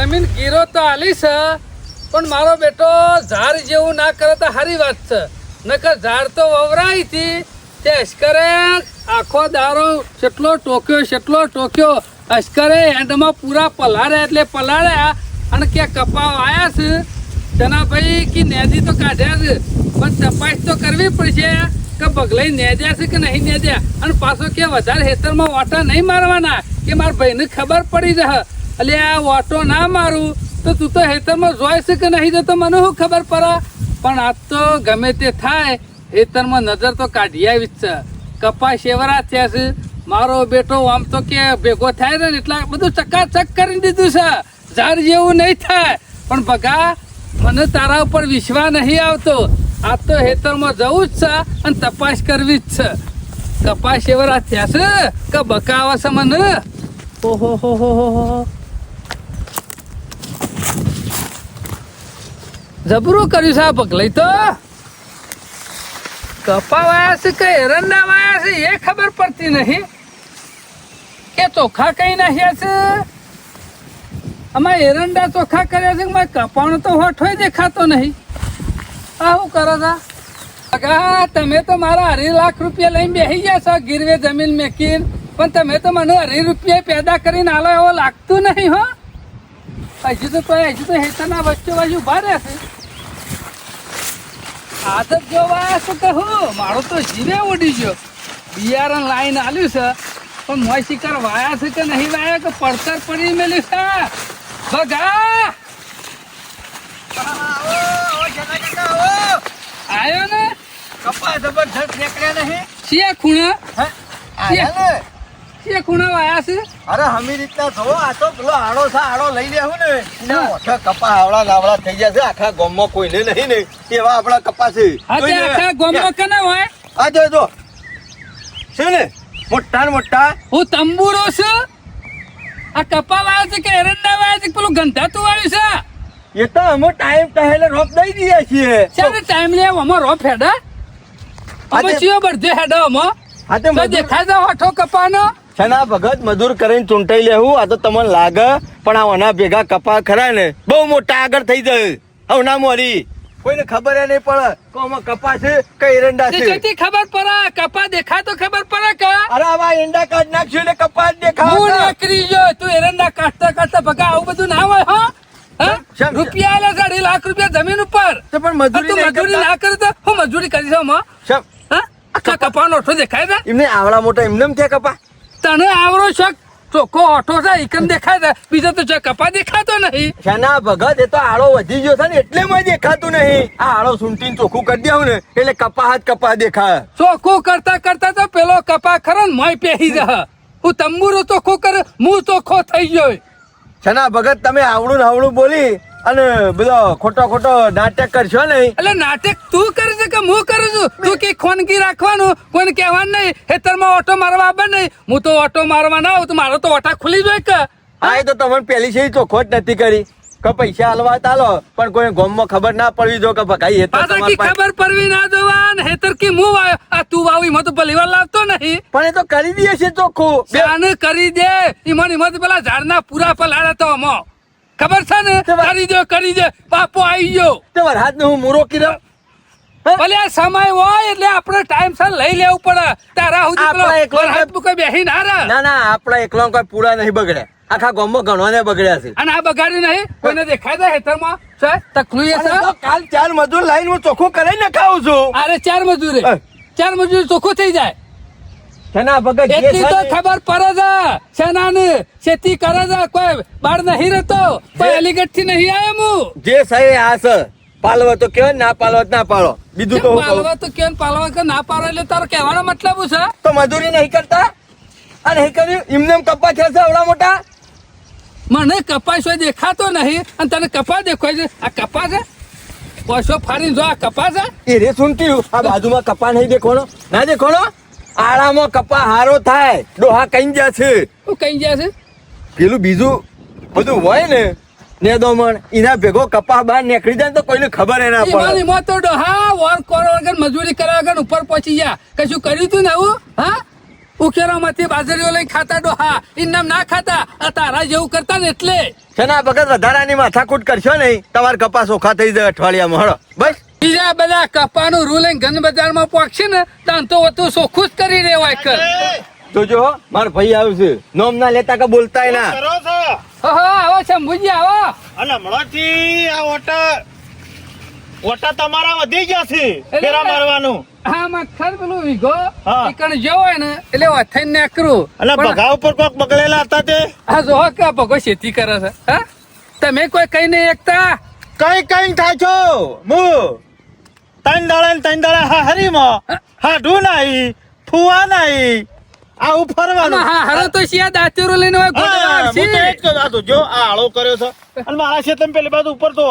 જમીન ગીરો તો આલી છે પણ મારો બેટો ઝાડ જેવું ના કરે તો સારી વાત છે. નકર ઝાડ તો વવરાઈ હતી તે અશ્કરે આખો દારો કેટલો ટોક્યો અશ્કરે એન્ડમાં પૂરા પલાળ્યા એટલે પલાળ્યા અને કે કપા વાયા છે તેના ભાઈ કે નેદી તો કાઢ્યા છે પણ તપાસ તો કરવી પડશે કે બગલાઈ નેદ્યા છે કે નહીં નેદ્યા. અને પાછો કે વધારે હેતરમાં વાટા નહીં મારવાના કે મારા ભાઈને ખબર પડી જશે એટલે આ વાટો ના મારું તો તું તો હેતરમાં જોઈ છે કે નહીં જતો મને શું ખબર પડે. પણ આજ તો ગમે તે થાય હેતરમાં નજર તો કાઢી આવી જ છે. કપા શેવરા થયા છે મારો બેટો આમ તો કે ભેગો થાય ને એટલા બધું ચકાચક કરી દીધું છે. ઝાડ જેવું નહીં થાય પણ બગા મને તારા ઉપર વિશ્વાસ નહીં આવતો. આ તો હેતરમાં જવું જ છે અને તપાસ કરવી જ છે. કપાસ એવરા થયા છે કે બકાવા છે મને. ઓહો હો જબરું કર્યું છે આ પગલાઈ તો. કપા વાયા છે કે એરંડા વાયા છે એ ખબર પડતી નહીં કે ચોખા કઈ નાખ્યા છે. આમાં એરંડા ચોખા કર્યા છે કે કપાનો તો હોઠોય દેખાતો નહીં. આ શું કરો છો કાકા? તમે તો મારા 2.5 લાખ રૂપિયા લઈને બેસી ગયા છો ગીરવે જમીન મેકીને પણ તમે તો મને 2.5 રૂપિયા પેદા કરીને આલો એવો લાગતું નહીં. હો હજુ તો હેતરના વચ્ચે બાજુ ઉભા રહેશે. આદત જોવા શું કહું મારો તો જીવે ઉડી ગયો. બિયારણ લાઈન આલ્યું છે પણ મોય શિકાર વાયા છે કે નહીં વાયા કે પડતર પડી મેલ્યું છે. બગા આયો ને કપા જબરજસ્ત નીકળ્યા નહીં. શિયા ખૂણા આયા ને શિયા ખૂણા વાયા છે. અરે હમી રીતના જો આ તો પેલો આડો છે આડો લઈ લેવું ને એના ઓછા કપા આવડા લાવડા થઈ ગયા છે. આખા ગામમાં કોઈને નહીં ને એવા આપણા કપા છે. આજે આખા ગામમાં કના હોય આ જો છે ને મોટા ને મોટા. હું તંબુરો છું. આ કપા વાયા છે કે એરંડા વાયા છે કે પેલું ગંધાતું વાળ્યું છે. એ તો અમે ટાઈમ કહેલે રોપ દઈ દઈએ છીએ. ચાલે ટાઈમ લે અમાર રોપ હેડા અમે ચિયો બરધે હેડા અમે હા તે તો દેખાય છે હોઠો કપાનો. છના ભગત મજૂર કરીને ચૂંટાઈ લેવું આ તો તમને લાગે પણ આ ઓના ભેગા કપા ખરા ને બહુ મોટા આગળ થઈ જાય. હવે ના મોરી કોઈને ખબર નહીં પડે કોમાં કપા છે કે એરંડા છે. જેથી ખબર પડે કપા દેખાય તો ખબર પડે કે અરે આવા એંડા કાઢ નાખશું એટલે કપા જ દેખાવ. હું નકરી જો તું એરંડા કાઢતા ભગા આવું બધું ના હોય. હા રૂપિયા આલે 2.5 લાખ રૂપિયા જમીન ઉપર તો પણ મજૂરી ના કરે તો હું મજૂરી કરી છું હા કપાનો ઓઠો દેખાય છે એમને આવડા મોટા એમને થયા કપા. તને આવરો શક ચોખ્ખો ઓઠો છે એકમ દેખાય છે બીજો તો કપા દેખાતો નહીં. શાના ભગત એ તો આળો વધી ગયો છે ને એટલે મને દેખાતું નહીં. આ આળો સૂંટીને ચોખ્ખું કરી દેવું ને એટલે કપા જ કપા દેખાય. ચોખ્ખું કરતા તો પેલો કપા ખરો ને મોય પેહી જા. હું તંબુરો ચોખ્ખું કરે હું ચોખ્ખો થઈ ગયો. શાના ભગત તમે આવડું ને આવડું બોલી અને બધો ખોટો નાટક કરશો નહીં. એટલે નાટક તું કરે છે કે હું કરું છું? તું કે ખોનગી રાખવાનું કોઈને કહેવાનું નહીં. ખેતરમાં ઓટો મારવા આવે નહીં. હું તો ઓટો મારવા ના આવું તો મારો તો ઓટા ખુલી જાય કે. હા એ તો તમને પેલી છે ચોખ્ખો જ નથી કરી કે પૈસા હાલવા ચાલો પણ કોઈ ગામમાં ખબર ના પડવી જો કે ભગાઈ ખબર પડવી ના જોવા ને હેતર કી હું વાયો આ તું વાવી મત ભલીવાર લાવતો નહીં. પણ એ તો કરી દઈએ છે ચોખ્ખું બેન કરી દે ઈમન પેલા ઝાડના પૂરા પલાળે તો અમો ખબર છે ને. કરી દે પાપો આવી ગયો તે વરસાદ ને હું મૂરો કીધો ભલે આ સમય હોય એટલે આપણે ટાઈમ સર લઈ લેવું પડે. તારા સુધી બેસી ના ના આપડા એકલો કોઈ પૂરા નહીં બગડે આખા ગામમાં ઘણો બગડ્યા છે. અને આ બગાડ્યું નહીં કોઈને દેખાય છે હેતરમાં તકલીફ છે. કાલ 4 મજૂર લાઈન હું ચોખ્ખું કરી નખાવું છું. અરે 4 મજૂર ચોખ્ખું થઈ જાય. છના ભગત એટલી તો ખબર પડે છે છેનાને ખેતી કરે છે કોઈ બાર નહીં રહેતો કોઈ અલીગઢ થી નહીં આવ્યો હું. જે સહી આ છે પાલવા તો કેવાય ના પાલવા ના પાડો બીજું તો પાલવા તો કેમ પાલવા કે ના પાડો એટલે તારો કહેવાનો મતલબ છે તો મજૂરી નહીં કરતા અને નહીં કર્યું એમને કપા છે આવડા મોટા. મને કપાસ હોય દેખાતો નહીં અને તને કપા દેખાય છે. આ કપા છે પૈસો ફાડીને જો આ કપા છે. એ રે સુનતી આ બાજુમાં કપા નહીં દેખોનો ના દેખોનો આળામાં કપા હારો થાય ડોહા કઈ ગયા છે. શું કઈ ગયા છે? પેલું બીજું બધું હોય ને ને દોમણ એના ભેગો કપા બહાર નીકળી જાય તો કોઈને ખબર ના પડે. એમાં તો હા વર કરો વગર મજૂરી કરવા વગર ઉપર પહોંચી ગયા કશું કર્યું તું ને આવું. હા ઉકેરામાંથી બાજરીઓ લઈ ખાતા ડોહા ઇનામ ના ખાતા આ તારા જેવું કરતા ને એટલે શેના ભગત વધારાની માથાકૂટ કરશો નહીં, તમારે કપાસ ઓખા થઈ જાય અઠવાડિયામાં. હળો બસ. બીજા બધા કપાનું રૂલ ઘન બજારમાં પોકશે ને તાન તો વધુ ચોખ્ખું જ કરી દેવાય કર. જોજો હો, મારો ભાઈ આવશે. નોમ ના લેતા કે બોલતાય ના. કરો છો આવો શંભુજી આવો. અને હમણાંથી આ ઓટા તમારા વધી ગયા છે ફેરા મારવાનું. હા મખર પેલું વીઘો હા. ઈકણ જો હોય ને એટલે વથાઈને નેકરું. અને પણ ભગા ઉપર કોક બગડેલા હતા તે આ જો કે ભગો ખેતી કરે છે હા તમે કોઈ કઈ નહીં એકતા કઈ કઈ થાય છો હું ત્રણ દાડા હરીમાં હાડું નાઈ ફુવા નાઈ આવું ફરવાનું. હા હરો તો શિયા દાંતીરો લઈને હોય ગોળવા હા, આવશે. હું તો એ જ કહેતો હતો, જો આ આળો કર્યો છે અને મારા ખેતર પેલી બાજુ ઉપર તો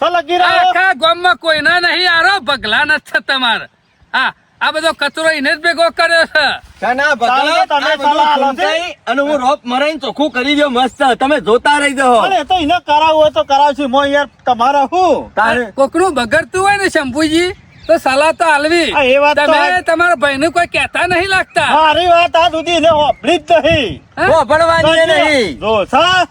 સલગી રહ્યો. આખા ગામમાં કોઈના નહીં આરો ભગલા નથી તમારે. હા આ બધો કચરો એને જ ભેગો કર્યો છે. શાના ચાલો, ભગત તમે આ બધું ચાલો, હાલો ખૂંટાઈ અને હું રોપ મરાઈને ચોખ્ખું કરી દો મસ્ત. તમે જોતા રહી જાઓ. અને એ તો એને કરાવવું હોય તો કરાવશું. મો યાર તમારા હું તારે કોકનું બગડતું હોય ને શંભુજી તો સલાહ તો આલવી. હા, એ વાત તો તમે આ- તમારા ભાઈને કોઈ કહેતા નહીં લાગતા. મારી વાત આ સુધી એને હોભળી જ નહીં. હા? ભણવાની નહીં. જો સા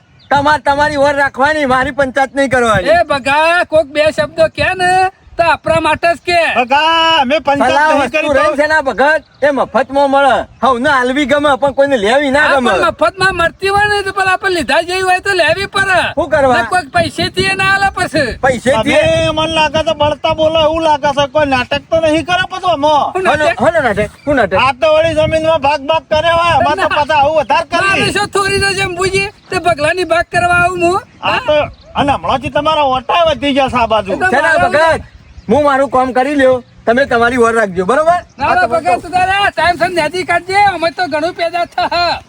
તમારી ઓર રાખવાની, મારી પંચાયત નહીં કરવાની. એ બગા કોક બે શબ્દો કે ને તો આપણા માટે જ કે. ભગા અમે સલાહ પંચાયત નહીં વસ્તુ કરી રહી તો. છે ના ભગત, એ મફતમાં મળે. હવને હાલવી ગમે પણ કોઈને લેવી ના આ ગમે. પણ મફતમાં મળતી હોય ને તો પેલા આપણે લીધા જેવી હોય તો લેવી પડે. શું કરવા? ને કોઈક પૈસેથી એ ના આલે પછી. પૈસેથી તમે મને લાગે છે બળતા બોલો એવું લાગે છે. કોઈ નાટક તો નહીં કરે પછી આમાં. શું હલો નાટક? હલો નાટક શું નાટક? આ તો વળી જમીનમાં ભાગ કરે હોય અમારે તો પાછા આવું વધારે મારે કરી. શું થોડી રહ્યો છે શંભુજી? તે બગલાની ભાગ કરવા આવું હું આ તો અને હમણાંથી તમારા ઓટા વધી ગયા છે આ બાજુ. એ તો છે ના ભગત, હું મારું કામ કરી લ્યો, તમે તમારી ઓર રાખજો. બરોબર? ના ના બગા તું તારે ટાઈમ સર નેદી કાઢજે. અમે તો ઘણું પેદા થા.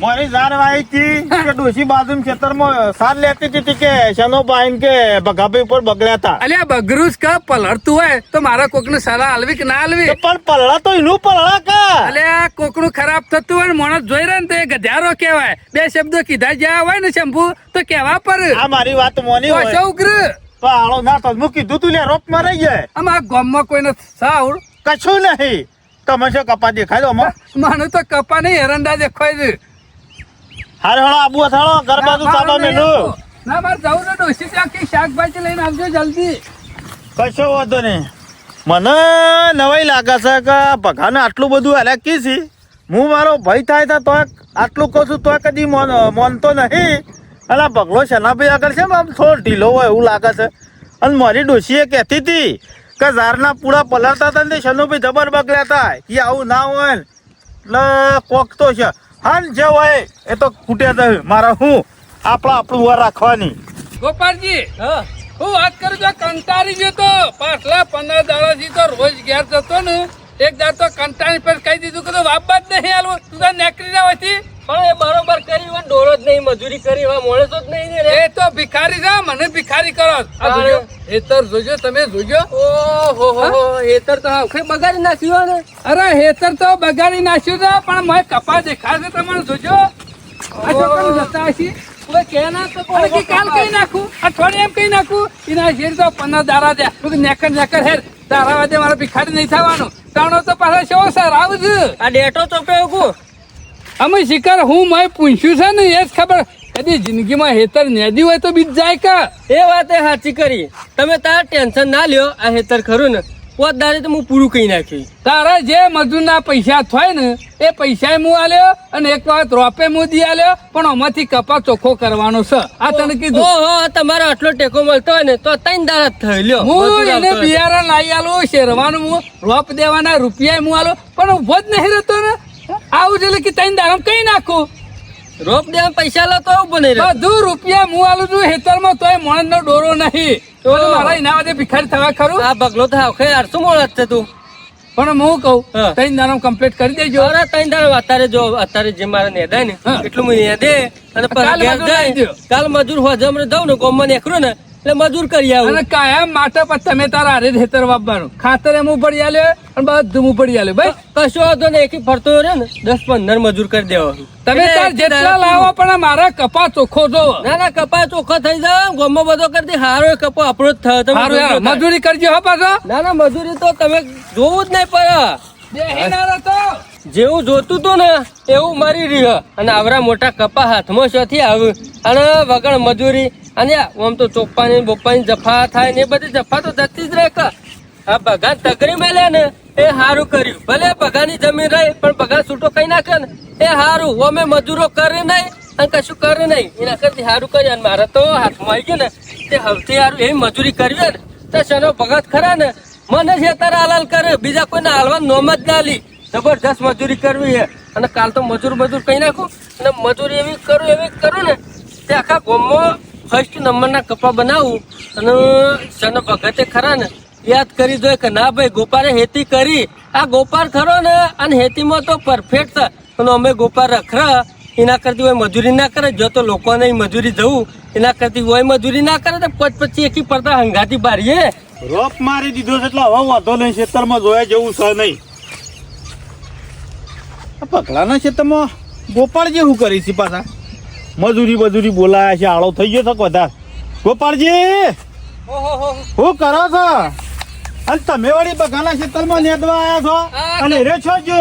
મારી ઝાર વાઈ હતી કે ડોશી બાજુ ખેતરમાં સાર લેતી હતી કે શનો બાઈન કે ભગાભાઈ ઉપર બગડ્યા હતા. અલ્યા બગરું જ કા પલળતું હોય તો મારા કોકને સલાહ આલવી કે ના આલવી? તો પણ પલળા તો એનું પલળા કા. અલ્યા કોકનું ખરાબ થતું હોય ને માણસ જોઈ રહે ને તો એ ગધ્યારો કહેવાય. બે શબ્દો કીધા જ્યાં હોય ને શંભુ તો કેવા પર આ મારી વાત મોની હોય પાછો ઉગ્ર. તો આળો ના તો હું કીધું તું લે રોપ માં રહી જાય આમ આ ગામમાં કોઈને સાવ કશું નહીં. તમે શું કપા દેખાય દો માનું તો કપા નહીં એરંડા દેખાય છે. હારે હળો આબુ અથાણો ઘર બાજુ સાબા મેલું. ના મારે જવું છે ડોશી ત્યાં કઈ શાકભાજી લઈને આવજો જલ્દી. કશો વાંધો નહીં. મને નવાઈ લાગે છે કે ભગાને આટલું બધું અલગ કી છે. હું મારો ભય થાય છે તો આટલું કહું છું તો કદી માનતો નહીં. અને આ બગલો શનાભાઈ આગળ છે ને આમ થોડો ઢીલો હોય એવું લાગે છે. અને મારી ડોશીએ કહેતી હતી કે ઝારના પૂરા પલળતા હતા ને તે શનુભાઈ જબર બગડ્યા હતા. એ આવું ના હોય ને એટલે કોક તો છે. હા ને જે હોય એ તો ખૂટ્યા હતા. મારા હું આપણું વાર રાખવાની. ગોપાલજી હું વાત કરું છું કંટાળી ગયો તો પાછલા 15 દાડાથી તો રોજ ઘેર જતો ને એક દાડ તો કંટાળી પર કહી દીધું કે વાપવા જ નહીં આલું તું તો નેકરી ના હોતી. પણ એ બરોબર કરી હોય ડોળો જ નહીં મજૂરી કરી હોય મોણસો જ નહીં ને રે. એ તો ભિખારી છે મને ભિખારી કરો. આ જોજો હેતર જોજો તમે જોજો. ઓહો હેતર તો આખરે બગાડી નાખ્યું ને. અરે હેતર તો બગાડી નાખ્યું છે પણ મેં કપા દેખાશે તમારે જોજો. આ છોકરાઓ જતા હશે. કોઈ કે ના તો અરે કે કાલ કઈ નાખું અઠવાડિયે એમ કઈ નાખું એના શેર તો 15 દાડા દે તું નેકર હેર તારા વાદે મારે ભિખારી નહીં થવાનું. તાણો તો પાછા શેવો સર આવું છે. આ ડેટો ચોપ્યો કુ અમે શિકાર હું મેં પૂછ્યું છે ને એ જ ખબર કદી જિંદગીમાં હેતર નેદી હોય તો બીજ જાય કા. એ વાત એ સાચી કરી તમે તાર ટેન્શન ના લ્યો. આ હેતર ખરું ને પોતદારી તો હું પૂરું કહી નાખ્યું. તારા જે મજૂરના પૈસા થાય ને એ પૈસા હું આલ્યો અને એક વખત રોપે હું દી આલ્યો પણ આમાંથી કપા ચોખ્ખો કરવાનો છે. આ તને કીધું ઓહો તમારો આટલો ટેકો મળતો હોય ને તો 3 દાડા જ થઈ લ્યો. હું મજૂર એને આવતો હોય. બિયારણ લાવી આલું શેરવાનું હું રોપ દેવાના રૂપિયા હું આલું પણ ઉભો જ નહીં રહેતો ને. આવું છે એટલે કે 3 દાડા કઈ નાખું રોપ દેવા પૈસા લો તો બની રહ્યો. બધું રૂપિયા હું આલું છું હેતરમાં તોય મોણસ નો ડોરો નહીં. તો મારા એના વાદે ભિખારી થવા ખરું. આ બગલો તો આખરે 800 મોણ છે તું. પણ હું કહું હા. 3 દાડા કમ્પ્લીટ કરી દેજો. અરે 3 દાડા અત્યારે જો અત્યારે જે મારે નેદાય ને હા. એટલું હું નેદે અને પછી કાલ ઘેર મજૂર જાય. લાવી દ્યો. કાલ મજૂર હોજમ જાઉં ને ગામમાં નીકળું ને એટલે મજૂર કરી આવું. અને કાયમ માટે પછી તમે તારા હારે હેતર વાપવાનું ખાતર એમ ઉપડી આલ્યો અને બધું ઉપડી આલ્યો ભાઈ. કશો વાંધો ને એકી ફરતો રહે ને 10-15 મજૂર કરી દેવાનું. તમે એટલે તાર જેટલા લાવો પણ મારા કપા ચોખ્ખો જોવો. ના ના કપા ચોખ્ખો થઈ જાય ગોમમાં બધો કરી દે. હારો એ કપો આપણો જ થયો. તમે સારું યાર, જોજો તાર. મજૂરી કરજો હો પાછો. ના ના મજૂરી તો તમે જોવું જ નહીં પડે. બેહી ના રહેતો. જેવું જોતું તું ને એવું મરી રહ્યો અને આવરા મોટા કપા હાથમાં શોથી આવ્યું અને વગર મજૂરી અને આમ તો ચોપ્પાની બોપ્પાની જફા થાય ને એ બધી જફા તો જતી જ રહે કે આ બગા તગડી મેલ્યા ને એ સારું કર્યું ભલે બગાની જમીન રહી પણ બગા છૂટો કઈ નાખે ને એ સારું અમે મજૂરો કરે નહીં અને કશું કરે નહીં એના કરતી સારું કર્યું અને મારે તો હાથમાં આવી ગયું ને તે સૌથી સારું એવી મજૂરી કરવી ને તો શેનો ભગત ખરા ને મને છે તારે હાલાલ કરે બીજા કોઈને હાલવા નોમ જ ના લી જબરજસ્ત મજૂરી કરવી છે અને કાલ તો મજૂર કઈ નાખું અને મજૂરી એવી કરું ને તે આખા ગામમાં ફર્સ્ટ નંબરના કપા બનાવું અને શેનો ભગતે ખરા ને યાદ કરી જોઈએ કે ના ભાઈ ગોપારે હેતી કરી આ ગોપાર ખરો ને અને હેતીમાં તો પરફેક્ટ છે અને અમે ગોપાર રખરા એના કરતી હોય મજૂરી ના કરે જો તો લોકોને મજૂરી જવું એના કરતી હોય મજૂરી ના કરે તો પછી એકી પડતા હંગાતી બારીએ રોપ મારી દીધો છે એટલે હવે વાંધો નહીં ખેતરમાં જોયા જેવું છે નહીં પકલાના ખેતરમાં ગોપાળજી શું કરી છે પાછા મજૂરી બોલાયા છે આળો થઈ ગયો છે વધારે ગોપાળજી શું કરો છો અને તમે વળી બગાના ખેતરમાં નેદવા આવ્યા છો અને રે છો જો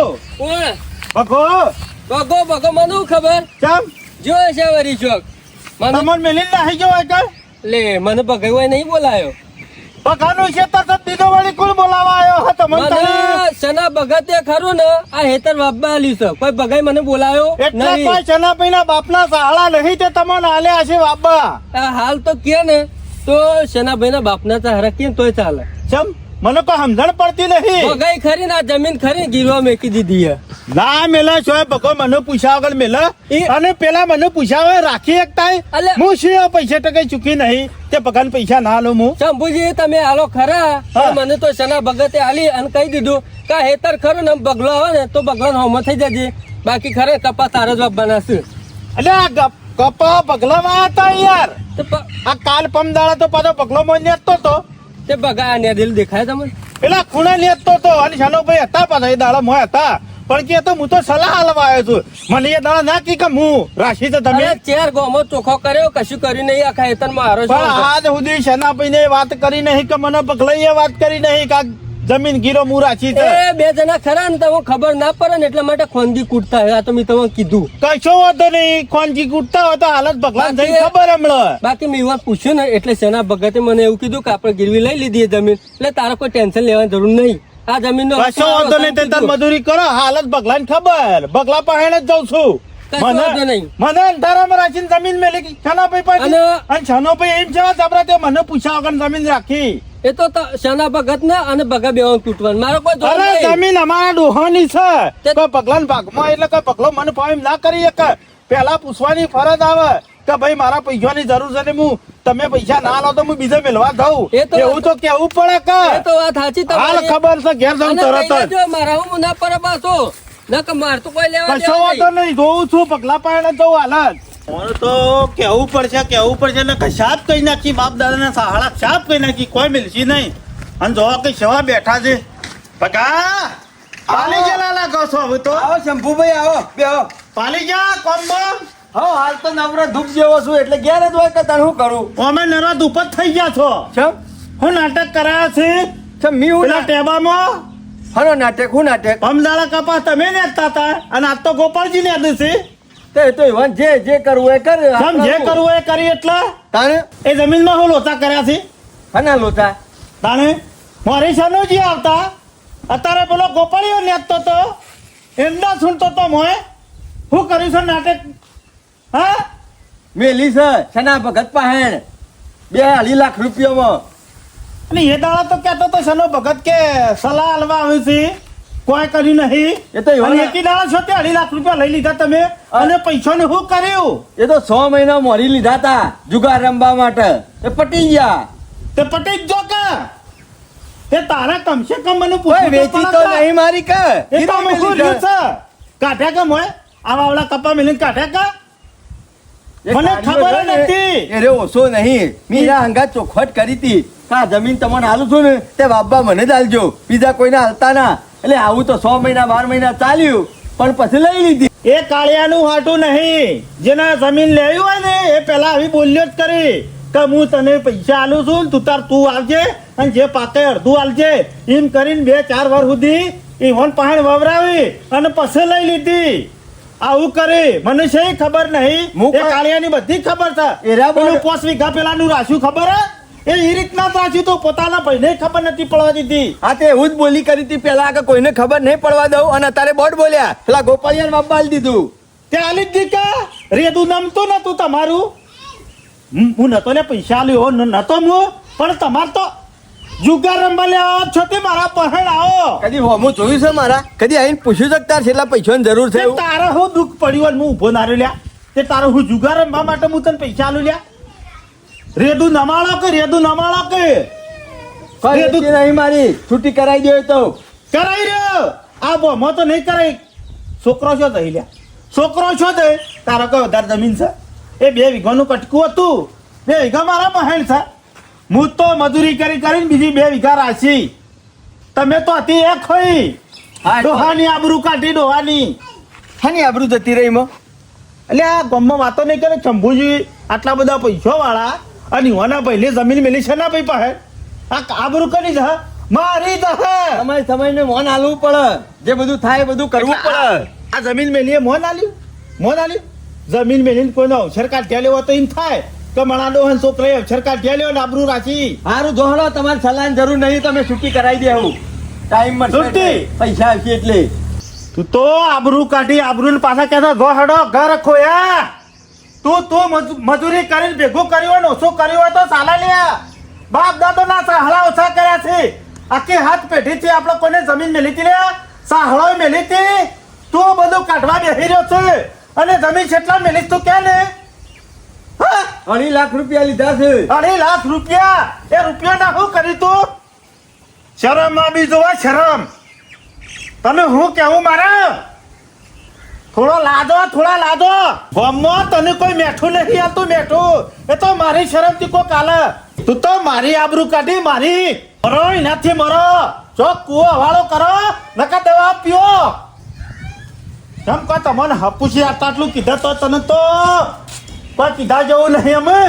બગો બગો મને શું ખબર ચમ જો છે વરી ચોક તમને મેલી નાખી ગયો હોય લે મને બગાઈ નહીં બોલાયો બગાનું ખેતર તો દીધો વળી કુલ બોલાવા આવ્યો હતો મને સના બગતે ખરું ને આ હેતર બાપા આલ્યું છે કોઈ બગાઈ મને બોલાયો એટલે નહીં કોઈ ચનાભાઈ ના બાપના સહાળા નહીં તે તમને આલ્યા છે બાબા આ હાલ તો કે ને તો શનાભાઈ ના બાપના સહારા કે તોય ચાલે ચમ મને કોઈ સમજણ પડતી નહીં બગાઈ ખરી ને આ જમીન ખરી ગીરવા મેકી દીધી હે ના મેલા છો ભગો મને પૂછ્યા વગર મેલા અને પેલા મને પૂછ્યા વગર રાખી એકતા અલે. હું શું પૈસા ટકે ચૂકી નહીં તે પગાર પૈસા ના લો હું શંભુજી તમે હાલો ખરા હા. મને તો શના ભગતે આલી અને કહી દીધું કે આ હેતર ખરું ને બગલો આવે ને તો બગલો હોમ થઈ જજે બાકી ખરે કપા તારો જવાબ બનાવશે એટલે આ કપા પગલામાં હતા યાર તો આ કાલ પમદાળા તો પાછો પગલો માં નેતતો તો તે બગા ને દિલ દેખાય તમને પેલા ખૂણા નેતતો તો અને શાનો ભાઈ હતા પાછા એ દાડા મોય હતા પણ કે તો હું તો સલાહ હાલવા આવ્યો છું મને એ દાડા ના કી કે હું રાશી તો તમે અરે ચેર ગોમો ચોખ્ખો કર્યો કશું કર્યું નહીં આખા હેતર માં હારો પણ આજ સુધી શનાભાઈ ને વાત કરી નહીં કે મને પગલાઈએ વાત કરી નહીં કે આ જમીન ગીરો હું રાખી છે એ બે જણા ખરા ને તમને ખબર ના પડે ને એટલા માટે ખોંદી કૂટતા હોય આ તો મેં તમને કીધું કશો વાંધો નહીં ખોનજી કૂટતા હોય તો હાલત ભગવાન જઈને ખબર હમણાં બાકી મેં એવા પૂછ્યું ને એટલે સેના ભગતે મને એવું કીધું કે આપણે ગીરવી લઈ લીધી એ જમીન એટલે તારે કોઈ ટેન્શન લેવાની જરૂર નહીં આ જમીન નો કશો વાંધો નહીં તે તાર મજૂરી કરો હાલત ભગલાન ખબર ભગલા પહેણે જ જાઉં છું કશો વાંધો નહીં. મને અંધારામાં રાખીને જમીન મેલી છાનાભાઈ પાસે અને છાનાભાઈ એમ છે જબરા તે મને પૂછ્યા વગર જમીન રાખી એ તો શાના ભગત ને અને ભગા બે તૂટવાનું મારો કોઈ જોર અરે નહીં. જમીન અમારા ડોહાની છે કોઈ પગલાન ભાગમાં એટલે કોઈ પગલો મને ફાઈમ ના કરી શકે પેલા પૂછવાની ફરજ આવે કે ભાઈ મારા પૈસાની જરૂર છે ને હું તમે પૈસા ના લો તો હું બીજે મેળવા દઉં એ તો એવું તો કેવું પડે કે એ તો વાત સાચી હાલ તમારી. ખબર છે ઘેર જાઉં અને તરત કહી જ દેજો, મારા હું ના પર પાછો ના કે માર તો કોઈ લેવા કશો દેવા વાંધો નહીં. નહીં જોઉં છું પગલા પાડે જવું હાલત મને તો કેવું પડશે ને કશાપ કઈ નાખી બાપ દાદાના સહાળા શાપ કઈ નાખી કોઈ મિલશી નહીં અને જોવા કઈ સેવા બેઠા છે પગા પાલી જા લાગો છો હવે તો આવો શંભુભાઈ આવો બે આવો પાલી જા કોમ્બો હા હાલ તો નવરો ધૂપ જેવો છું એટલે ઘેર જ હોય કે તાર શું કરું અમે નરા દુપત થઈ ગયા છો ચમ હું નાટક કરાયા છે ચમ મી હું પેલા ટેબામાં હનો નાટક હું નાટક અમદાળા કપા તમે નેતા હતા અને આજ તો ગોપાલજી ને છે તે તો ઈવન જે કરવું એ કર સમ જે કરવું એ કરી એટલે તાણે એ જમીનમાં હું લોચા કર્યા છે હના લોતા તાણે મારી સનોજી આવતા અત્યારે પેલો ગોપાળીઓ નેતતો તો એમના સુનતો તો મોય હું કર્યું છે નાટક હા મેલી છે સના ભગત પહેણ 2.5 લાખ રૂપિયામાં અને એ દાડા તો કહેતો તો સનો ભગત કે સલાહ હાલવા આવ્યું છે કોઈ કર્યું નહીં એ તો એવા- અને એકી દાડા છો તે 2.5 લાખ રૂપિયા લઈ લીધા તમે અને પૈસાને શું કર્યું એ તો 6 મહિના મોરી લીધા તા જુગાર રમવા માટે એ પટી ગયા તે પટી જ જો કે તે તારા કમસે કમ મને કોઈ પૂછવું વેચી તો પડે. નહીં મારી કે એ તો અમે શું રહ્યું છે કાઢ્યા કે મોય આવા આવડા કપા મિલીને કાઢ્યા કે મને ખબર જ નથી. એ રે ઓછો નહીં મીરા હંગા ચોખવટ કરી હતી કે આ જમીન તમને હાલું છું ને તે બાબા મને જ હાલજો બીજા કોઈને હાલતા ના એટલે આવું તો 6 મહિના 12 મહિના ચાલ્યું પણ પછી લઈ લીધી એ કાળિયાનું હાટું નહીં જેને જમીન લેવી હોય ને એ પેલા આવી બોલ્યો જ કરી કે હું તને પૈસા આલું છું તું આવજે અને જે પાકે અડધું આલજે એમ કરીને 2-4 વાર સુધી ઈવન પાણી વવરાવી અને પછી લઈ લીધી આવું કરે મને છે ખબર નહીં હું એ કાળિયાની બધી ખબર છે એરા બોલ. પેલું 5 વીઘા પેલાનું રાખ્યું ખબર હે એ રીતના જ રાખ્યું તો પોતાના ભાઈને ખબર નથી પડવા દીધી હા તે એવું જ બોલી કરી હતી પેલા કે કોઈને ખબર નહીં પડવા દઉં અને અત્યારે બોટ બોલ્યા પેલા ગોપાળિયાને બાપ બાલ દીધું તે આલી જ દીકા રેદું નમતું નતું તમારું હું નતો ને પૈસા આલ્યો નતો હું પણ તમાર તો જુગાર રમવા લેવા છો તે મારા પહેણ આવો કદી હોમું જોયું છે મારા કદી આવીને પૂછ્યું છે કે તાર કેટલા પૈસાની જરૂર છે તે એવું? તારે હું દુઃખ પડ્યું અને હું ઊભો ના રહ્યો લ્યા તે તારે હું જુગાર રમવા માટે હું તને પૈસા આલું લ્યા રેદું નમાળો કે રેદું નમાળો કે કોઈ રેદું વેચી નહીં મારી છૂટી કરાવી દો તો કરાઈ રહ્યો આ બોમો તો નહીં કરાઈ છોકરો છો થઈ લ્યા છોકરો છો તે તારો કઈ વધારે જમીન છે એ 2 વીઘાનું કટકું હતું 2 વીઘા મારા પહેણ છે હું તો મજૂરી કરીને બીજી 2 વીઘા રાખી તમે તો હતી એક હોય હા, તો- ડોહાની આબરૂ કાઢી ડોહાની હાની આબરૂ જતી રહી માં એટલે આ ગામમાં વાતો નહીં કરે શંભુજી આટલા બધા પૈસા વાળા અને યુવાના પહેલી જમીન મેલી છે ના ભાઈ પાસે આ આબરૂ કરી જ મારી જ સમય સમયને મોન આલવું પડે જે બધું થાય એ બધું કરવું પડે આ જમીન મેલીએ મોન આલ્યું જમીન મેલીને કોઈનો અવસર કાઢ્યા લેવો તો એમ થાય કે મણા ડોહન છોકરાએ અવસર કાઢ્યા લેવો ને આબરૂ રાખી સારું જોડો તમારે સલાહની જરૂર નહીં તમે છૂટી કરાવી દેવું ટાઈમ મળશે છૂટી? એટલે, પૈસા આવશે એટલે તું તો આબરૂ કાઢી આબરૂ પાછા કહેતો ગો હડો ઘર ખોયા તું મજૂરી કરીને ભેગું કર્યું હોય ને ઓછું કર્યું હોય તો ચાલે લ્યા બાપ દાદો ના સાહળા ઓછા કર્યા છે આખી હાથ પેઢી થી આપણે કોઈને જમીન મેલી હતી લ્યા સાહળો મેલી હતી તું બધું કાઢવા બેસી રહ્યો છે અને જમીન કેટલા મેલી તું કે ને હા? 2.5 લાખ રૂપિયા લીધા છે 2.5 લાખ રૂપિયા એ રૂપિયા ના શું કરી તું શરમ આવી જોવા શરમ તને હું કેવું મારે થોડા લાદો ગામમાં તને કોઈ મેઠું નહીં આવતું મેઠું એ તો મારી શરમ થી કોઈ કાલે તું તો મારી આબરૂ કાઢી મારી મરો એનાથી મરો જો કુવો હવાળો કરો નકા દવા પીઓ કેમ કો તમને હપુસી આટલું કીધા તો તને તો કોઈ કીધા જેવું નહીં અમે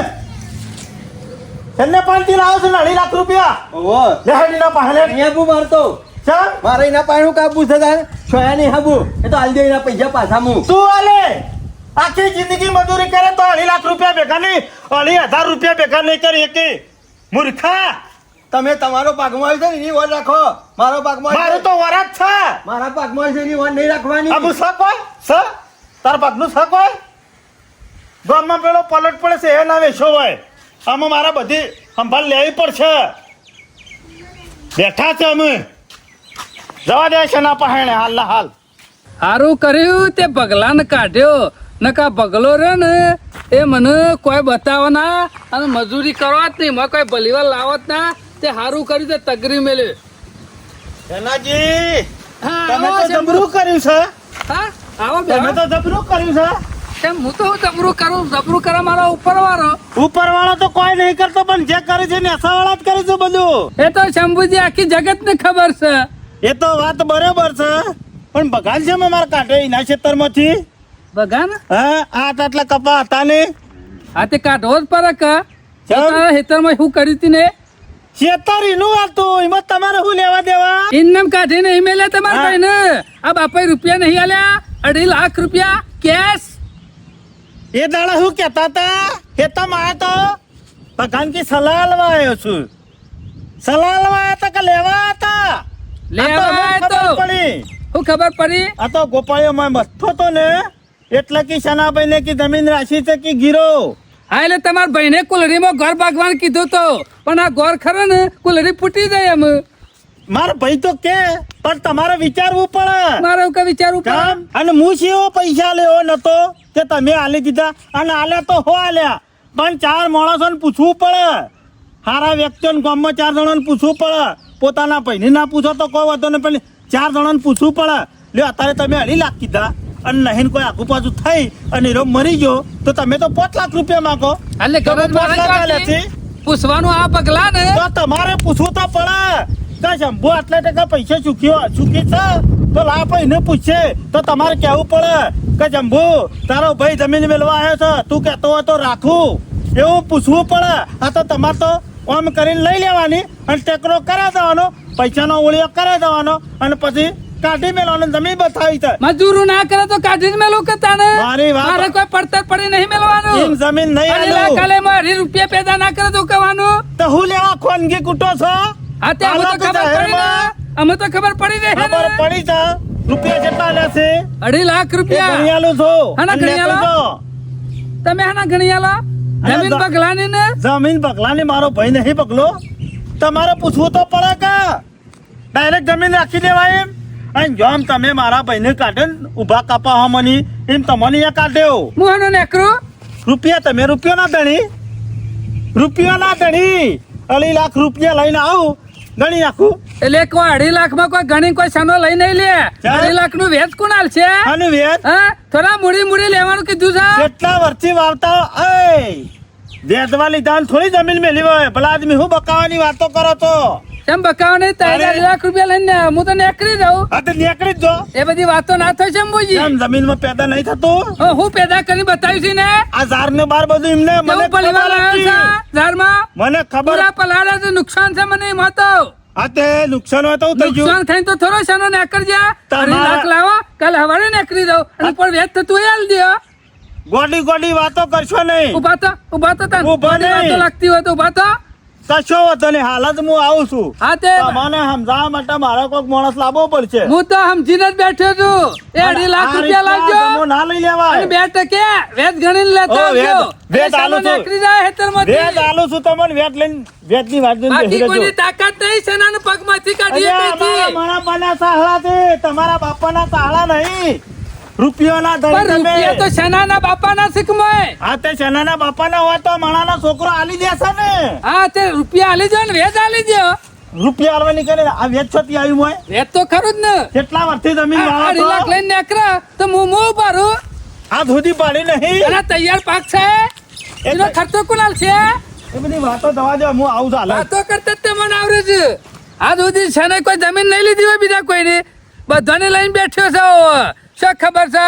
એને પાંચથી લાવો છે 2.5 લાખ રૂપિયા ઓહો લેહડીના પહેલે અહીંયા બુ મારતો ચાલ મારે એના પાણી કાપવું છે તારે છોયા નહીં હાબુ એ તો હાલ દે એના પૈસા પાછા હું તું આલે આખી જિંદગી મજૂરી કરે તો 2.5 લાખ રૂપિયા ભેગા નહીં 2.5 રૂપિયા ભેગા નહીં કરી એકે મૂર્ખા તમે તમારો પાકમાં આવ્યો છે ને એની વન રાખો મારો પાકમાં આવ્યો મારું તો વરાત છે મારા પાકમાં આવ્યો છે એની વન નહીં રાખવાની આબુ શક હોય સ તાર પગનું શક હોય ગામમાં પેલો પલટ પડે છે એ ના વેચો હોય આમાં મારા બધી સંભાળ લેવી પડશે બેઠા છે અમે જવા દે છે ના પહેણે હાલ ના હાલ સારું કર્યું તે પગલાને કાઢ્યો નકા પગલો રહ્યો ને એ મને કોઈ બતાવના અને મજૂરી કરવા જ નહીં મને કોઈ ભલીવાર લાવત ના તે સારું કર્યું તે તગરી મેલ્યું સેનાજી હા, તમે આવો તો શંભુ. જબરું કર્યું છે હા આવો તમે બેહો. તો જબરું કર્યું છે તેમ હું તો જબરું કરું જબરું કરે મારો ઉપરવાળો ઉપર વાળો તો કોઈ નહીં કરતો પણ જે કરે છે ને વાળા જ કરે છે બધું એ તો શંભુજી આખી જગત ને ખબર છે એ તો વાત બરાબર છે પણ બગાડ છે મારા કાઢે એના ખેતરમાંથી બગા ને હા આટલા કપા હતા ને આ તે કાઢવો જ પડે કે ચમ? તારા ખેતરમાં શું કરી હતી ને ખેતર એનું હતું એમાં તમારે શું લેવા દેવા ઇન્નમ કાઢીને ઈમેલ તમારા હા. ભાઈને આ બાપાએ રૂપિયા નહીં આલ્યા 2.5 લાખ રૂપિયા કેશ એ દાડા શું કેતા હતા ખેતર માં તો ભગવાન કી સલાહ લેવા આવ્યો છું સલાહ લેવા આવ્યા હતા કે લેવા હતા લેવા આ તો આવ્યા મને તો. ખબર પડી શું ખબર પડી આ તો ગોપાળિયો માં મથતો તો ને એટલે કે સનાભાઈ ને કે જમીન રાશી છે કે ગીરો હા એટલે તમારા ભાઈને કુલડીમાં ઘર બાગવાન કીધું તો પણ આ ઘર ખરો ને કુલડી ફૂટી જાય એમ મારો ભાઈ તો કે પણ તમારે વિચારવું પડે મારે એવું કઈ વિચારવું પડે કામ અને હું શેવો પૈસા લેવો નતો કે તમે આલી દીધા અને આલ્યા તો હો આલ્યા પણ 4 માણસોને પૂછવું પડે સારા વ્યક્તિઓને ગામમાં 4 જણાને પૂછવું પડે પોતાના ભાઈને ના પૂછો તો કોઈ વાંધો નહીં પણ 4 જણાને પૂછવું પડે લ્યો અત્યારે તમે 2.5 લાખ કીધા અને નહીં કોઈ આગુ પાછું થઈ અને એરો મરી ગયો તો તમે તો 5 લાખ રૂપિયા માંગો એટલે તમે ગરજ 5 લાખ આલ્યા છે પૂછવાનું આ પગલા ને તો તમારે પૂછવું તો પડે કે શંભુ આટલા ટકા પૈસા ચૂકી છે તો લા ભાઈને પૂછશે તો તમારે કહેવું પડે કે શંભુ તારો ભાઈ જમીન મેળવા આવ્યો છે તું કહેતો હોય તો રાખું એવું પૂછવું પડે આ તો તમારે તો આમ કરીને લઈ લેવાની અને ટેકરો કરાવી દેવાનો પૈસાનો ઓળિયો કરાવી દેવાનો અને પછી કાઢી મેળવાનો જમીન બતાવી છે મજૂરો ના કરે તો કાઢી જ મેલું કે તાને મારી વાત- મારે કોઈ પડતર પડી નહીં એમ મેળવાનું જમીન નહીં અઢી આલું. લાખ આલે એમાં અઢી રૂપિયા પેદા ના કરે તો કહેવાનું તો હું લેવા ખોનગી કૂટો છો હા તે અમે તો આલા તો ખબર પડી ને જાહેરમાં અમે તો ખબર પડી ને ખબર પડી છે રૂપિયા કેટલા લેશે 2.5 લાખ એ રૂપિયા ગણી આલું છું હાના અને ગણી લેતો આલો? જો. તમે હાના ગણી આલો જમીન દ- બગલાની ને જમીન પગલાની મારો ભાઈ નહીં પગલો તમારે પૂછવું તો પડે કે ડાયરેક્ટ જમીન રાખી દેવાય એમ અને જોમ તમે મારા ભાઈને કાઢે ને ઊભા કાપા હમની એમ તમને અહીંયા કાઢ્યો મુહાનો નેકરું રૂપિયા તમે રૂપિયો ના ધણી રૂપિયો ના ધણી 2.5 લાખ રૂપિયા લઈને આવું ગણી નાખું એટલે કોઈ 2.5 લાખ માં કોઈ ગણી કોઈ સનો લઈ નહીં લે 2.5 લાખ નું વેચ કોણ આલશે અને વેદ હા થોડા મૂડી લેવાનું કીધું છે કેટલા વર્ષથી વાવતા એ વેદવા લીધા ને થોડી જમીન મેલી હોય ભલા આદમી હું બકાવાની વાતો કરો તો કેમ બકાવા નહીં 3 લાખ રૂપિયા લઈને હું તો નેકરી જાઉં હા તો નીકળી જ જો એ બધી વાતો ના થાય છે અંબુજી એમ જમીનમાં પેદા નહીં થતું હું પેદા કરી બતાવ્યું છે ને આ ઝાર ને બાર બધું એમને મને કેવું પરિવાર ખબર આવ્યો છે હતી. ઝાડમાં મને ખબર પૂરા પલાળે છે નુકસાન છે મને એમાં તો આ તે નુકસાન હોય તો હું થઈ ગયું નુકસાન થાય તો થોડો સનો નેકર જા તમારા- 2.5 લાખ લાવો કાલે હવારે નેકરી જાવ અને પણ વેચ થતું એ આલ દે ગોડી ગોડી વાતો કરશો નહીં ઉભા તો તને ઊભા બધી વાતો નહીં. લાગતી હોય તો ઉભા તો કશો વાતો નહીં હાલત હું આવું છું હા તે તમને સમજાવવા માટે મારે કોઈક માણસ લાવવો પડશે હું તો સમજીને જ બેઠો છું એ 2.5 લાખ આ રૂપિયા રીતના લાવજો જમો ના લઈ અને લેવાય 2% વેચ ગણીને લેતા ઓ, વેચ- આવજો વેચ એ સનો આલું છું. નેકરી જાય હેતરમાંથી. વેદ આલું છું તમને વેદ લઈને વેદની વાત લઈને બેસી બાકી રહેજો. કોઈની તાકાત નહીં સેનાને પગમાંથી કાઢીએ અલ્યા, કઈથી. અમારા બાપાના સાહલા છે તમારા બાપાના સાહલા નહીં રૂપિયોના ધણી પણ તમે રૂપિયા તો સેનાના બાપાના શીખમોય. આ તે સેનાના બાપાના હોય તો માણાનો છોકરો આલી દેશે ને હા તે રૂપિયા આલી દો ને વેચ આલી દો રૂપિયા આલવાની કરે આ વેચ છતી આવ્યું હોય વેચ તો ખરું જ ને કેટલા વર્ષથી જમીન આ વાવો 2.5 લાખ છો? લઈને નેકરા તો હું ભરું આ સુધી પાડી નહીં અને તૈયાર પાક છે એનો ખર્ચો કોણ આલશે એ બધી વાતો દવા દે હું આવું ચાલે વાતો કરતા જ તમને આવડે છે આ સુધી છે ને કોઈ જમીન નહીં લીધી હોય બીજા કોઈની બધાને લઈને બેઠ્યો છે શું ખબર છે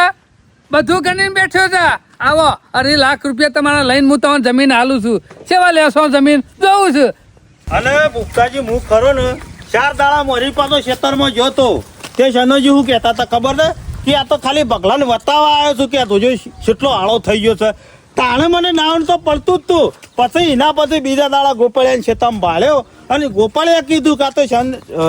બધું ગણીને બેઠ્યો છે આવો 2.5 લાખ રૂપિયા તમારા લઈને હું તમને જમીન આલું છું સેવા લેશો જમીન જોઉં છું અને ભૂપતાજી હું ખરો ને 4 દાડા મોરી પાછો ખેતરમાં ગયો તો તે શનોજી હું કહેતા હતા ખબર ને કે આ તો ખાલી બગલાને વતાવવા આવ્યો છું કે આ જોજો કેટલો આળો થઈ ગયો છે તાણે મને નાવણ તો પડતું જ તું પછી એના પછી બીજા દાડા ગોપાળિયાને ખેતરમાં ભાળ્યો અને ગોપાળિયા કીધું કે આ તો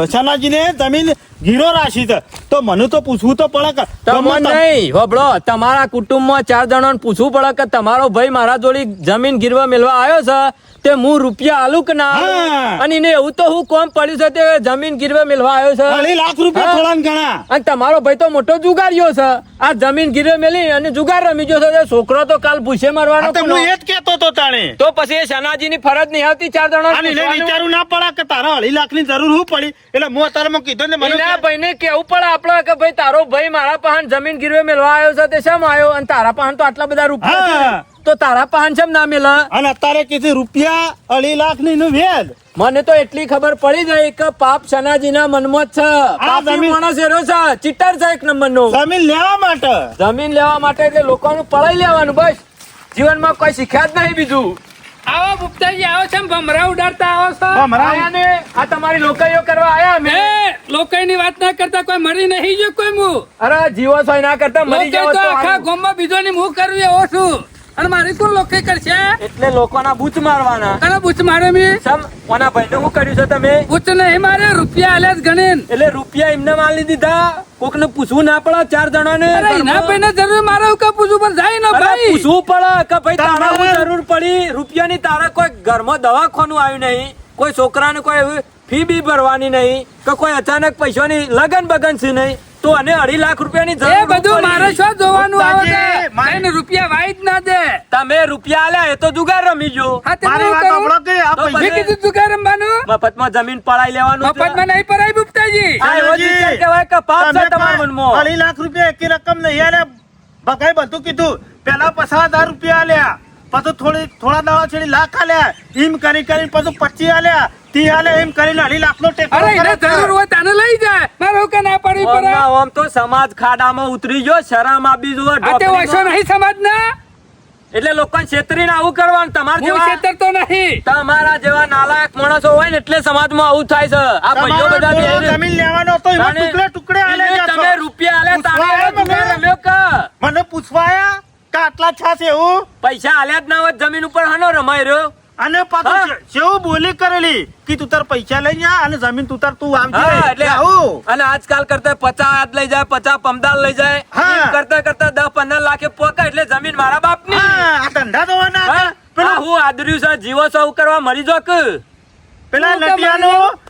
શનાજીને જમીન ગીરો રાશી છે તો મને તો પૂછવું તો પડે કે તમને નહીં હોબળો તમારા કુટુંબમાં 4 જણાને પૂછવું પડે કે તમારો ભાઈ મારા જોડે જમીન ગીરવા મેળવા આવ્યો છે તે હું રૂપિયા આલું કે ના આલું? હા. અને એને એવું તો હું કોમ પડ્યું છે તે જમીન ગીરવા મેળવા આવ્યો છે 2.5 લાખ રૂપિયા હા. થોડા ઘણા અને તમારો ભાઈ તો મોટો જુગારીયો છે આ જમીન ગીરવે મેલી અને જુગાર રમી ગયો છે તે છોકરો તો કાલ ભૂસે મરવાનો આ તો કોનો? હું એ જ કહેતો તો તાણે તો પછી એ શનાજીની ફરજ નહીં આવતી 4 અને એને જણા વિચારું ના પડે કે તારા 2.5 લાખની જરૂર હું પડી એટલે હું અત્યારમાં કીધું ને મને એના ભાઈને કેવું પડે આપડે કે ભાઈ તારો ભાઈ મારા પાહન જમીન ગીરવે મેળવા આવ્યો છે તે શેમ આવ્યો અને તારા પાહન તો આટલા બધા રૂપિયા છે. હા. તો તારા પાહન શેમ ના મેલે અને અત્યારે કીધું રૂપિયા 2.5 લાખની નું વેદ મને તો એટલી ખબર પડી ગઈ કે પાપ શનાજીના મનમાં જ છે પાપી જમીન- માણસ એનો છે ચીટર છે એક નંબરનો જમીન લેવા માટે જમીન લેવા માટે એટલે લોકોનું પડાઈ લેવાનું બસ જીવનમાં કોઈ શીખ્યા જ નહીં બીજું આવો ભૂપતાજી આવો છે ભમરા ઉડાડતા આવો છો આયા ને આ તમારી લોકાઈઓ કરવા આયા અમે લોકોની વાત ના કરતા કોઈ મરી નહીં ગયો કોઈ હું અરે જીવો છો ના કરતા મરી લોકો જાવ તો તો આખા સારું. ગામમાં બીજોની મું કરવી એવો છું અને મારી કોણ લોકે કરશે એટલે લોકોના બૂચ મારવાના કને બૂચ મારે મી સમ કોના ભાઈને શું કર્યું છે તમે બૂચ નહીં મારે રૂપિયા આલ્યા જ ગણીન એટલે રૂપિયા એમને માલી દીધા કોક ને પૂછવું ના પડે 4 જણાને અરે એના પૈને જરૂર મારે એવું કે પૂછવું પણ જાય ને અરે ભાઈ પૂછવું પડે કે ભાઈ તારા તમારે- શું જરૂર પડી રૂપિયાની તારા કોઈ ઘરમાં દવાખાનું આવ્યું નહીં કોઈ છોકરાને કોઈ એવી ફી બી ભરવાની નહીં કે કોઈ અચાનક પૈસાની લગન બગન છે નહીં તો અને 2.5 લાખ રૂપિયાની એ જરૂર બધું પડી. મારે શું જોવાનું આવે છે ભૂપતાજી, મારે- એને રૂપિયા વાઈ જ ના દે તમે રૂપિયા આલ્યા એ તો જુગાર રમી ગયો હા તે મારી હું વાત કરું? સાંભળો કે આ તો પૈસા- મેં કીધું તું કે રમવાનું મફતમાં જમીન પડાઈ લેવાનું છે. મફતમાં નહીં પરાય ભૂપતાજી આ એવો જ વિચાર કહેવાય કે પાપ છે તમે તમારા મનમાં 2.5 લાખ રૂપિયા એકી રકમ નહીં આલ્યા બકાઈ બધું કીધું પેલા 50,000 રૂપિયા આલ્યા પછી થોડા દાડા છેડી લાખ આલ્યા એમ કરી પછી 25 આલ્યા 30 આલ્યા એમ કરીને 2.5 લાખનો ટેકો અરે એને કરે છે. જરૂર હોય તને લઈ જાય મારે હું કે ના પાડવી પડે ઓમ તો સમાજ ખાડામાં ઉતરી ગયો શરમ આપી જો આ તે વૈસો નહીં સમાજ ના એટલે લોકોને છેતરીને આવું કરવાનું તમારા હું જેવા છેતરતો નહીં. તમારા જેવા નાલાયક માણસો હોય ને એટલે સમાજમાં આવું થાય છે આ ભાઈઓ બધા તમારો બેહીને- જમીન લેવાનો હતો એમાં તાને- ટુકડે ટુકડે આલે એને ગયા છો. તમે રૂપિયા આલ્યા તારે પૂછવા એવો જુગાર મને? રમ્યો કે મને પૂછવા આયા કે આટલા છાસ એવું પૈસા આલ્યા જ ના હોત જમીન ઉપર હનો રમાય રહ્યો અને હા. પાછું કેવું બોલી કરેલી કે તું તાર પૈસા લઈ જા અને જમીન તું તાર તું હા, આવજે એટલે આવું અને આજકાલ કરતા 50 હાથ લઈ જાય 50 પમદાર લઈ જાય હા. એમ કરતા કરતા 10-15 લાખે પોકા એટલે જમીન મારા બાપની હા, આ ધંધા જોવાના હા? હતા. આ પેલા હું આદર્યું છે જીવો સૌ કરવા મરી જો કે પેલા હું તો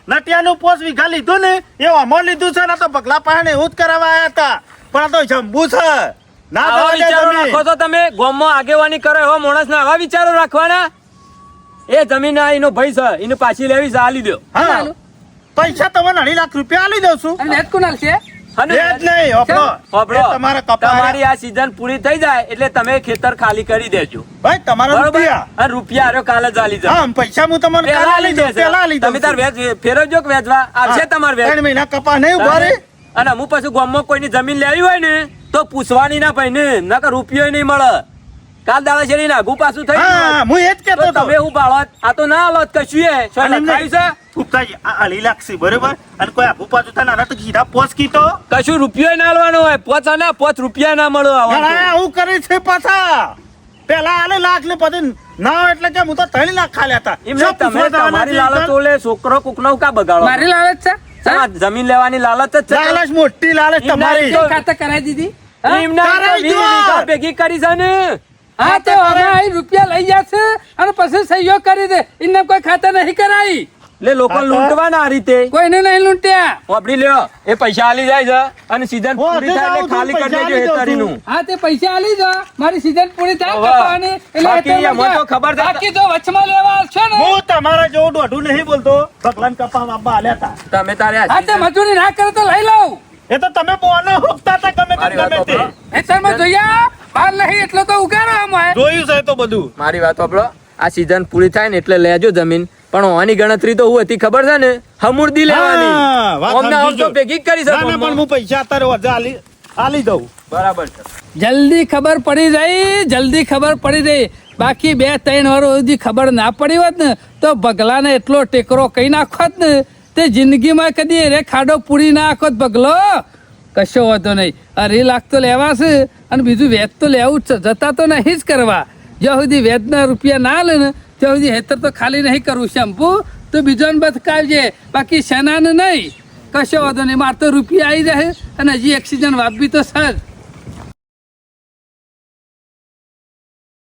નટિયાનું 5 વીઘા લીધું ને એ અમો લીધું છે ને તો પગલા પાસે એવું જ કરાવવા આયા હતા પણ આ તો જંબુ છે ના આવા જવા દે વિચારો જમીન. રાખો છો તમે ગામમાં આગેવાની કરો એવો માણસને આવા વિચારો રાખવાના એ જમીન આ એનો ભાઈ છે એને પાછી લેવી છે આલી દો હા પૈસા તમને 2.5 લાખ રૂપિયા આલી દઉં છું અને વેચ કોણ આલશે? અને એ જ નહીં હોપડો. હોભળો, એ તમારા કપા તમારી આ સીઝન પૂરી થઈ જાય એટલે તમે ખેતર ખાલી કરી દેજો ભાઈ તમારા બરોબર રૂપિયા અને રૂપિયા હારો કાલે જ આલી જાય હા પૈસા હું તમને કાલે આલી દઉં પેલા આલી દઉં તમે તાર વેચ ફેરવજો કે વેચવા આવશે તમાર વેચ 3 મહિના કપા નહીં ઉભા રે અને હું પછી ગામમાં કોઈની જમીન લેવી હોય ને તો પૂછવાની ના ભાઈ ને નકર રૂપિયો નહીં મળે કાલ દાડા શેરી નાગું પાછું થઈ હા ગયું હું એ જ કેતો તો હતો તમે હું બાળત આ તો ના હાલત કશું એ શું અને લખાયું છે ઉપતાજી આ 2.5 લાખ છે બરોબર અને કોઈ આભુ પાછું થાય નાના તો કીધા પોસ કીધો કશું રૂપિયો ના હાલવાનો હોય પોચ રૂપિયા ના મળો ઘણા આવું કરે છે પાછા પેલા આલે લાખ ને પછી ના હોય એટલે કે હું તો 3 લાખ ખાલ્યા હતા એમ નહીં, તમે તમારી લાલચ ઓલે છોકરો કુકનો કા બગાડો મારી લાલચ છે? હા, જમીન લેવાની લાલચ જ છે લાલચ મોટી લાલચ એમ તમારી નહીં, ખાતર કરાવી દીધી? હા? એમ ના કરાઈ વીસ દો. વીઘા ભેગી કરી છે ને હા તે અમે અહીં રૂપિયા લઈ જશે અને પછી સહયોગ કરી દે એને કોઈ ખાતર નહીં કરાઈ એટલે લોકો લૂંટવાના આ રીતે કોઈને નહીં લૂંટ્યા. વાપરી લ્યો એ પૈસા આલી જાય છે અને સીઝન હું પૂરી થાય એટલે ખાલી કરી દેજો હેતરીનું હા તે પૈસા આલી દો મારી સીઝન પૂરી થાય વાહ. કપાવાની એટલે બાકી હેતરમાં એમાં તો જા. ખબર છે. બાકી તો વચમાં લેવા આવશો ને હું તમારા જેવું દોઢું નહીં બોલતો ભગવાન કપા બાપા આલ્યા હતા તમે તારે આ હા તે season- મજૂરી ના કરે તો લઈ લઉં એ તો તમે બોનો હુકતા હતા ગમે તે મારી વાત ગમે તે સાંભળો. હેતરમાં જોયા બાર નહીં એટલો તો ઉગાડો અમારે જોયું છે તો બધું મારી વાત સાંભળો આ સીઝન પૂરી થાય ને એટલે લેજો જમીન પણ ઓની ગણતરી તો હું હતી ખબર છે ને હમુરદી હા, વાત લેવાની ઓમને આમ સમજી તો જો. ભેગી જ કરી ના ના શકો પણ હું પૈસા અત્યારે વધુ આલી દઉં બરાબર છે જલ્દી ખબર પડી રહી જલ્દી ખબર પડી રહી બાકી 2-3 વર્ષ સુધી ખબર ના પડી હોત ને તો બગલાને એટલો ટેકરો કઈ નાખોત ને તે જિંદગીમાં કદી રે ખાડો પૂરી ના નાખોત બગલો કશો વાંધો નહીં 2.5 લાખ તો લેવાશે અને બીજું વેચ તો લેવું જ છે જતા તો નહીં જ કરવા જ્યાં સુધી વેચના રૂપિયા ના લે ને ત્યાં સુધી હેતર તો ખાલી નહીં કરવું શેમ્પુ તો બીજો ને બતકાવજે બાકી શેનાને નહીં કશો વાંધો નહીં મારે તો રૂપિયા આવી જાય અને હજી એક સીઝન વાપવી તો સર